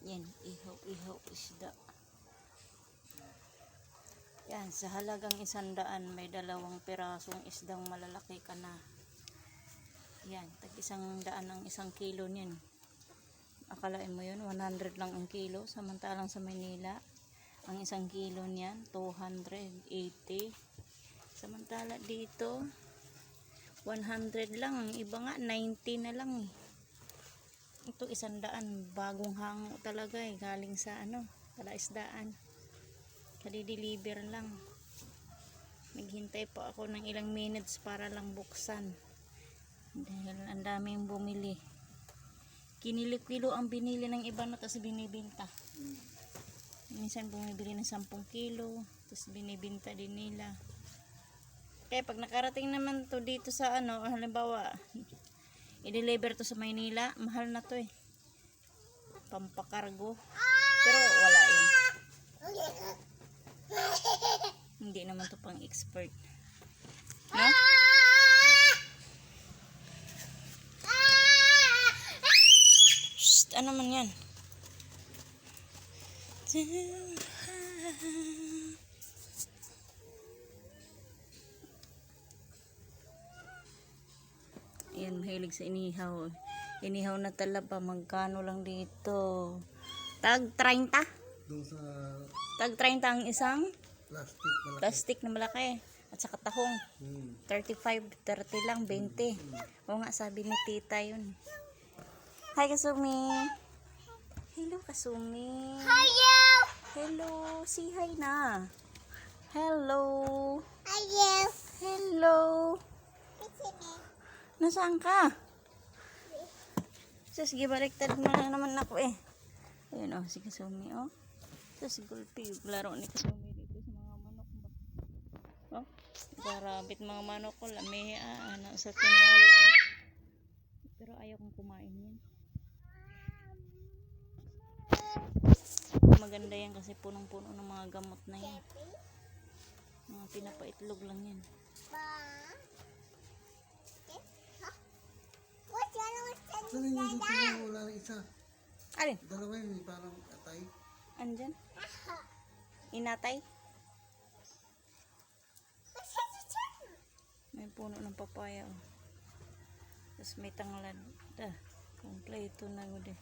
Yan, ihaw isda. Yan, sa halagang 100 may 2 pirasong isdang malalaki ka na. Yan, tag 100 ang 1 kilo niyan. Akalain mo yun, 100 lang ang kilo. Samantalang sa Maynila, ang 1 kilo niyan, 280. Samantala dito, 100 lang. Ang iba nga, 90 na lang eh. Ito 100, bagong hango talaga eh. Galing sa palaisdaan. Kadi-deliver lang. Naghintay pa ako ng ilang minutes para lang buksan. Dahil ang daming bumili. Kinilo-kilo ang binili ng iba na tapos binibinta. Minsan bumibili ng 10 kilo tapos binibinta din nila. Kaya pag nakarating naman to dito sa halimbawa i-deliver to sa Maynila, mahal na to eh. Pampakargo. Pero wala yun. Hindi naman to pang expert. No? Shh, ano man yan? Ayan, mahilig sa inihaw. Inihaw na talaba, magkano lang dito? Tag 30? Doon sa Tag 30 ang isang plastic malaki. plastic na malaki. At saka tahong. 35, 30 lang, 20. Oo nga, sabi ni tita yun. Hi, Kasumi. Hello, Kasumi. Hello. Hello. Say hi na. Hello. Hello. Hello. Nasaan ka? Sus, gibaliktad mo na naman ako eh. Ayun oh, si Kasumi oh. Sus, gulpi. Laro ni Kasumi dito sa mga manok ba? Oh, garabit mga manok ko. Lami sa tinola. Pero ayaw kong kumain yan. Maganda yan kasi punong-puno ng mga gamot na yan. Mga pinapaitlog lang yan. Saan yung dito wala na isa? Alin? Dalawa yun, parang atay. Andyan? Inatay? May puno ng papaya oh. Tapos may tanglad. Kompleto na gud eh.